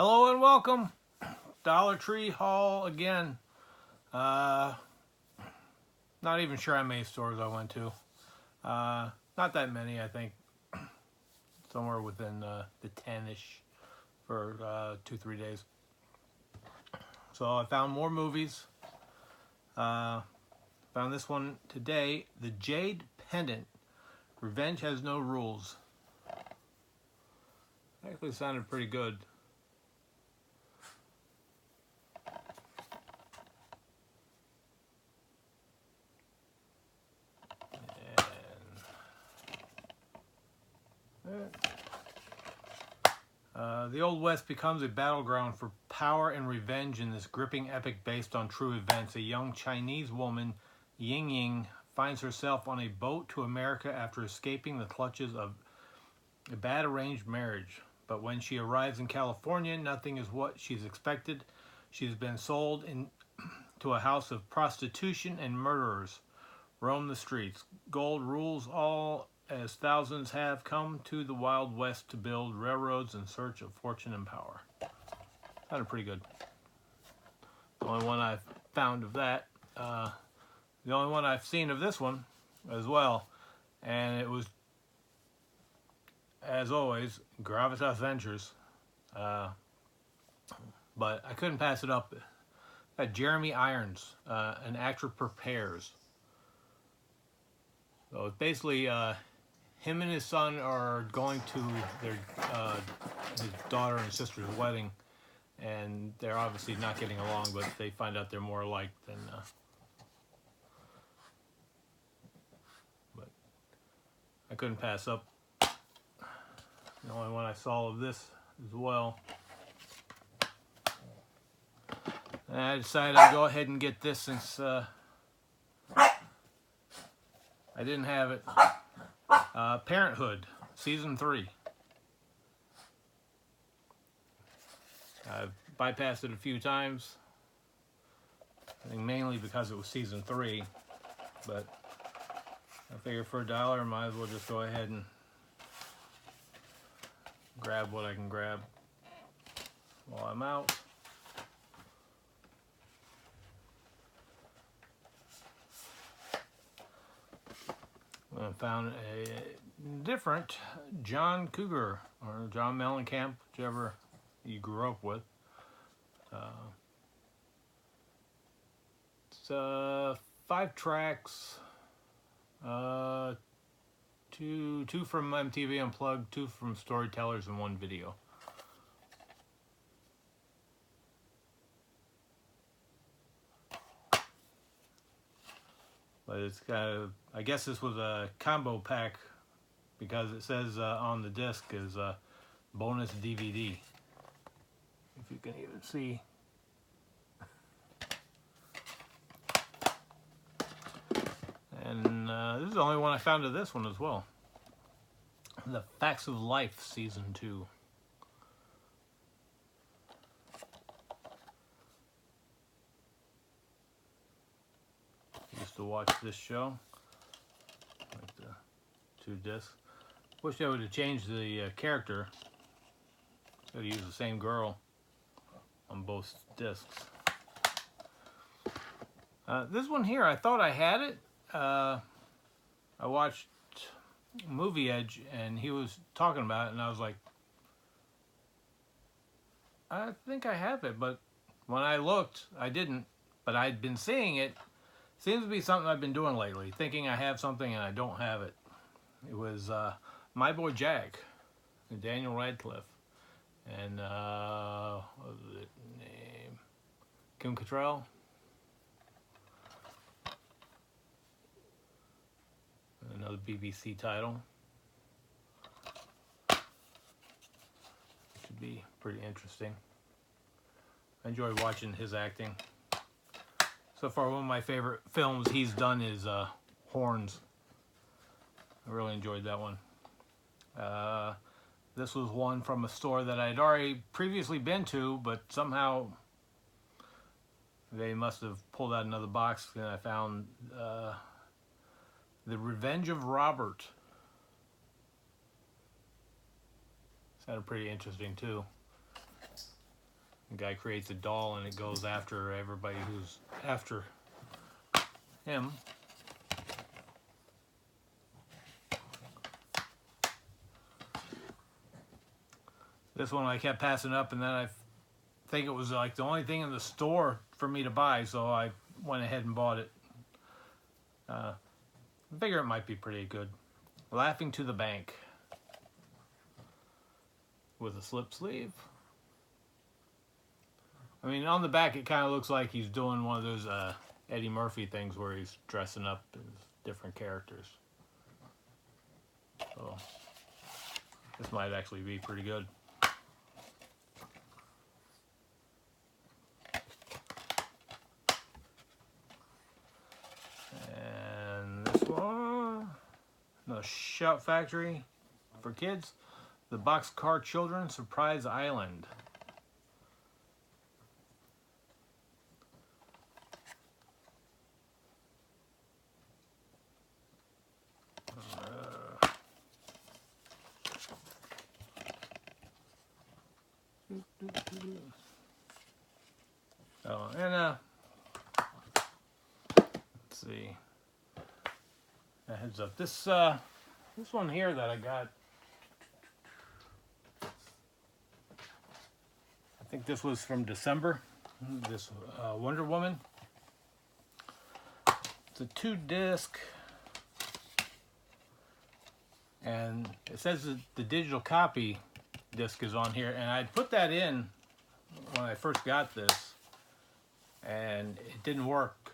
Hello and welcome. Dollar Tree haul again. Not even sure how many stores I went to. Not that many, I think. Somewhere within the 10-ish for 2-3 days. So I found more movies. Found this one today, The Jade Pendant. Revenge Has No Rules. Actually sounded pretty good. The Old West becomes a battleground for power and revenge in this gripping epic based on true events. A young Chinese woman, Ying Ying, finds herself on a boat to America after escaping the clutches of a bad arranged marriage. But when she arrives in California, nothing is what she's expected. She's been sold into a house of prostitution, and murderers roam the streets. Gold rules all, as thousands have come to the Wild West to build railroads in search of fortune and power. Sounded pretty good. The only one I've found of that. The only one I've seen of this one as well. And it was, as always, Gravitas Ventures. But I couldn't pass it up. Jeremy Irons, An Actor Prepares. So it's basically him and his son are going to their his daughter and sister's wedding, and they're obviously not getting along, but they find out they're more alike than. But I couldn't pass up. The only one I saw of this as well. And I decided I'd go ahead and get this since I didn't have it. Parenthood, Season 3. I've bypassed it a few times. I think mainly because it was Season 3. But I figure for $1, I might as well just go ahead and grab what I can grab while I'm out. I found a different John Cougar, or John Mellencamp, whichever you grew up with. It's 5 tracks, two from MTV Unplugged, 2 from Storytellers, and 1 video. But it's kind of, I guess this was a combo pack because it says on the disc is a bonus DVD. If you can even see. And this is the only one I found of this one as well. The Facts of Life, Season 2. Used to watch this show, like the 2 discs. Wish I would have changed the character. Could have used the same girl on both discs. This one here, I thought I had it. I watched Movie Edge, and he was talking about it, and I was like, I think I have it, but when I looked, I didn't. But I'd been seeing it. Seems to be something I've been doing lately, thinking I have something and I don't have it. It was My Boy Jack, Daniel Radcliffe, and what was it name? Kim Cattrall. Another BBC title. Should be pretty interesting. I enjoy watching his acting. So far, one of my favorite films he's done is Horns. I really enjoyed that one. This was one from a store that I'd already previously been to, but somehow they must have pulled out another box, and I found The Revenge of Robert. Sounded pretty interesting too. guy creates a doll and it goes after everybody who's after him. This one I kept passing up, and then I think it was like the only thing in the store for me to buy, so I went ahead and bought it. I figure it might be pretty good. Laughing to the Bank with a slip sleeve. I mean, on the back it kind of looks like he's doing one of those Eddie Murphy things where he's dressing up as different characters. So this might actually be pretty good. And this one, the Shout Factory for kids, the Boxcar Children Surprise Island. Oh, and let's see. A heads up. This one here that I got, I think this was from December. This Wonder Woman. It's a 2-disc, and it says that the digital copy disc is on here, and I put that in when I first got this, and it didn't work.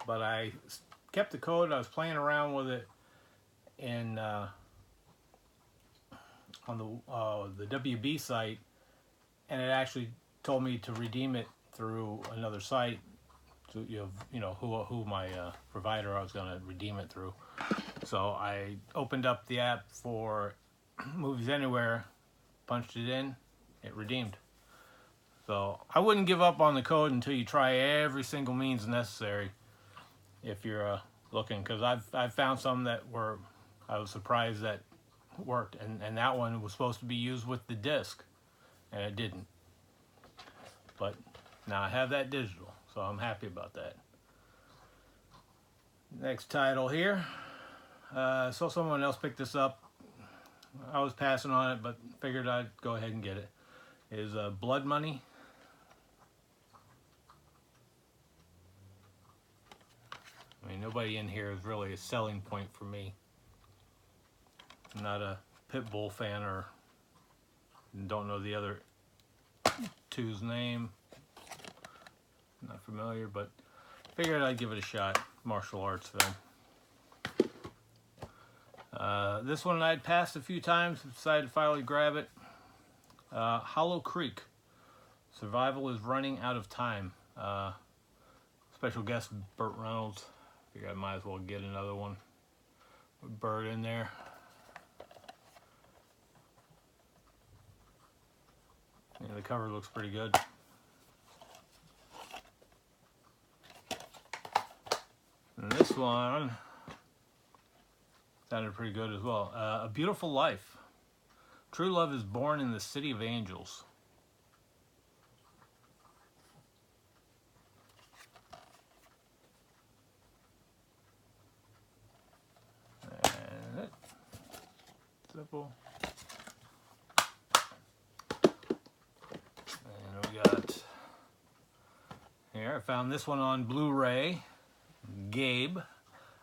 But I kept the code. I was playing around with it in on the WB site, and it actually told me to redeem it through another site. So you know who my provider I was going to redeem it through. So I opened up the app for Movies Anywhere, punched it in, it redeemed. So I wouldn't give up on the code until you try every single means necessary if you're looking, because I've found some that were, I was surprised that worked, and that one was supposed to be used with the disc, and it didn't. But now I have that digital, so I'm happy about that. Next title here. I saw someone else pick this up. I was passing on it, but figured I'd go ahead and get it. Is Blood Money. I mean, nobody in here is really a selling point for me. I'm not a Pitbull fan, or don't know the other two's name. Not familiar, but figured I'd give it a shot. Martial arts film. This one I'd passed a few times, decided to finally grab it. Hollow Creek. Survival is Running Out of Time. Special guest Burt Reynolds. Figured I might as well get another one with Burt in there. Yeah, the cover looks pretty good. And this one sounded pretty good as well. A Beautiful Life. True love is born in the city of angels. And it. Simple. And we got here, I found this one on Blu-ray. Gabe.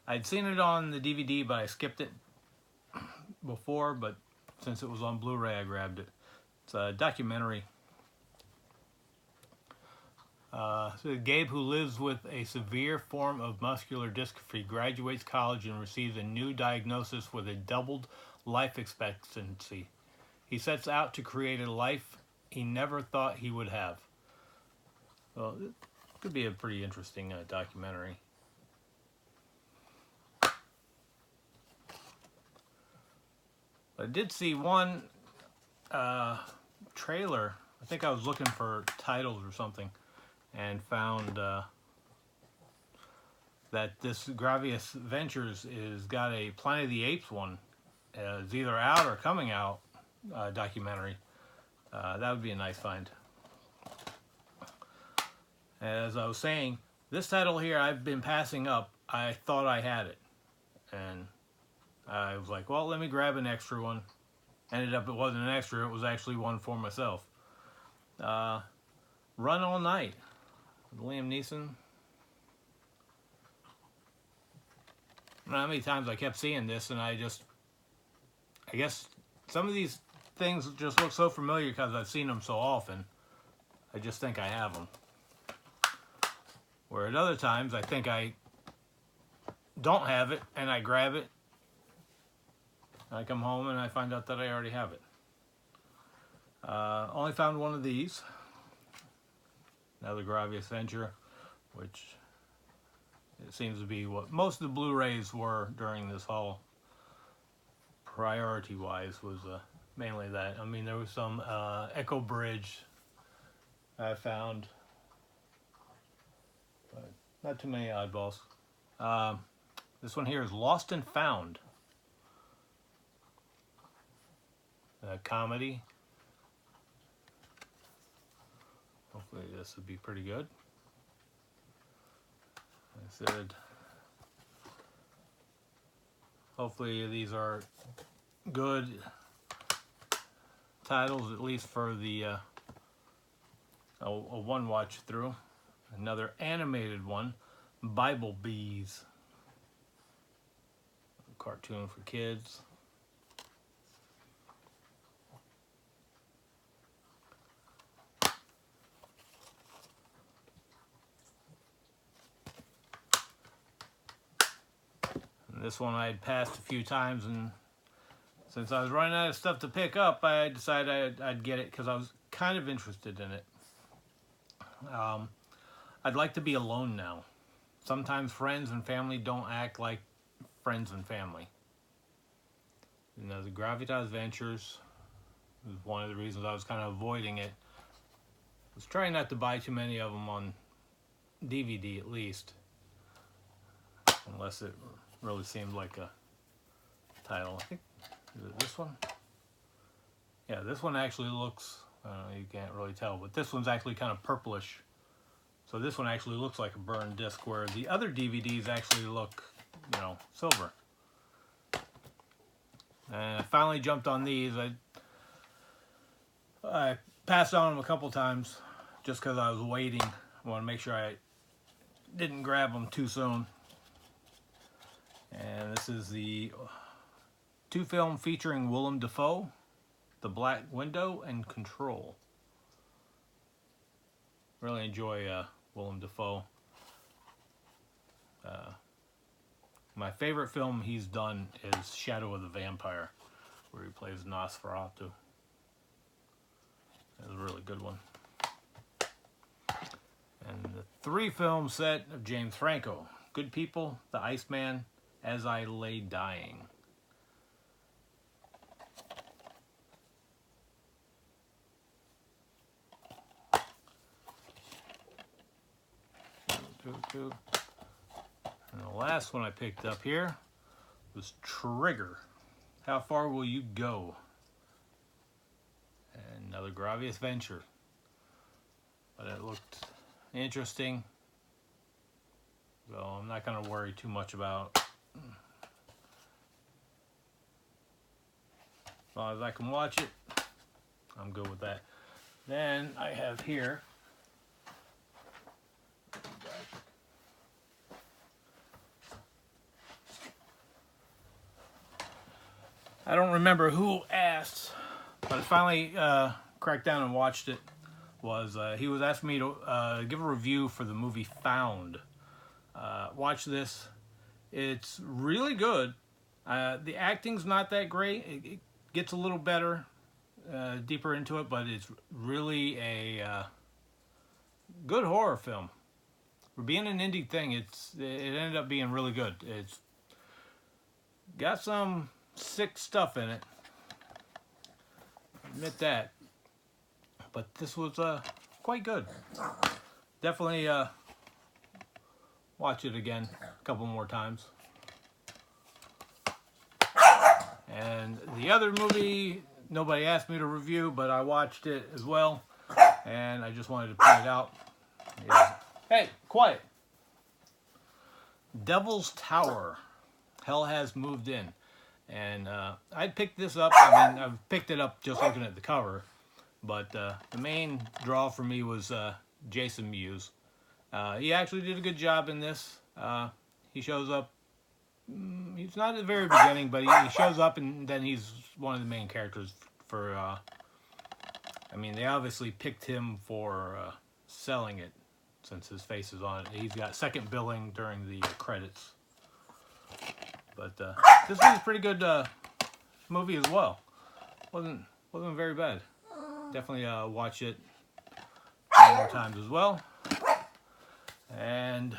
I'd seen it on the DVD, but I skipped it before, but since it was on Blu-ray, I grabbed it. It's a documentary. So Gabe, who lives with a severe form of muscular dystrophy, graduates college and receives a new diagnosis with a doubled life expectancy. He sets out to create a life he never thought he would have. Well, it could be a pretty interesting documentary. I did see one trailer. I think I was looking for titles or something, and found that this Gravis Ventures is got a Planet of the Apes one. It's either out or coming out documentary. That would be a nice find. As I was saying, this title here I've been passing up. I thought I had it, and I was like, well, let me grab an extra one. Ended up it wasn't an extra, it was actually one for myself. Run All Night with Liam Neeson. I don't know how many times I kept seeing this, and I guess some of these things just look so familiar because I've seen them so often. I just think I have them. Where at other times I think I don't have it, and I grab it. I come home and I find out that I already have it. Only found one of these. Another Gravis Venture, which it seems to be what most of the Blu-rays were during this haul. Priority-wise was mainly that. I mean, there was some Echo Bridge I found, but not too many oddballs. This one here is Lost and Found. Comedy. Hopefully this would be pretty good. I said, hopefully these are good titles, at least for the a one watch through. Another animated one, Bible Bees. A cartoon for kids. This one I had passed a few times, and since I was running out of stuff to pick up, I decided I'd get it because I was kind of interested in it. I'd like to be alone now. Sometimes friends and family don't act like friends and family. You know, the Gravitas Ventures was one of the reasons I was kind of avoiding it. I was trying not to buy too many of them on DVD at least, unless it really seemed like a title. I think, is it this one? Yeah, this one actually looks, you can't really tell, but this one's actually kind of purplish. So this one actually looks like a burned disc, where the other DVDs actually look, you know, silver. And I finally jumped on these. I passed on them a couple times just because I was waiting. I want to make sure I didn't grab them too soon. And this is the 2-film featuring Willem Dafoe, The Black Window, and Control. Really enjoy Willem Dafoe. My favorite film he's done is Shadow of the Vampire, where he plays Nosferatu. That's a really good one. And the 3-film set of James Franco, Good People, The Iceman, As I Lay Dying. Two. And the last one I picked up here was Trigger. How Far Will You Go? And another Gravis Venture. But it looked interesting. So I'm not going to worry too much about. As long as I can watch it, I'm good with that. Then I have here I don't remember who asked, but I finally cracked down and watched it. He was asking me to give a review for the movie Found. Watch this. It's really good. The acting's not that great. It gets a little better deeper into it, but it's really a good horror film. For being an indie thing, it ended up being really good. It's got some sick stuff in it. Admit that. But this was quite good. Definitely watch it again a couple more times. And the other movie, nobody asked me to review, but I watched it as well. And I just wanted to point it out. It's Hey, quiet. Devil's Tower. Hell Has Moved In. And I picked this up. I mean, I've picked it up just looking at the cover. But the main draw for me was Jason Mewes. He actually did a good job in this. He shows up. He's not at the very beginning, but he shows up, and then he's one of the main characters for... I mean, they obviously picked him for selling it, since his face is on it. He's got second billing during the credits. But this was a pretty good movie as well. Wasn't very bad. Definitely watch it more times as well. And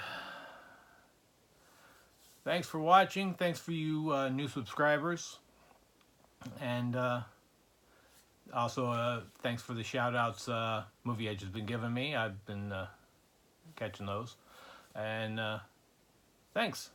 thanks for watching. Thanks for you new subscribers. And also thanks for the shout outs Movie Edge has been giving me. I've been catching those. And thanks.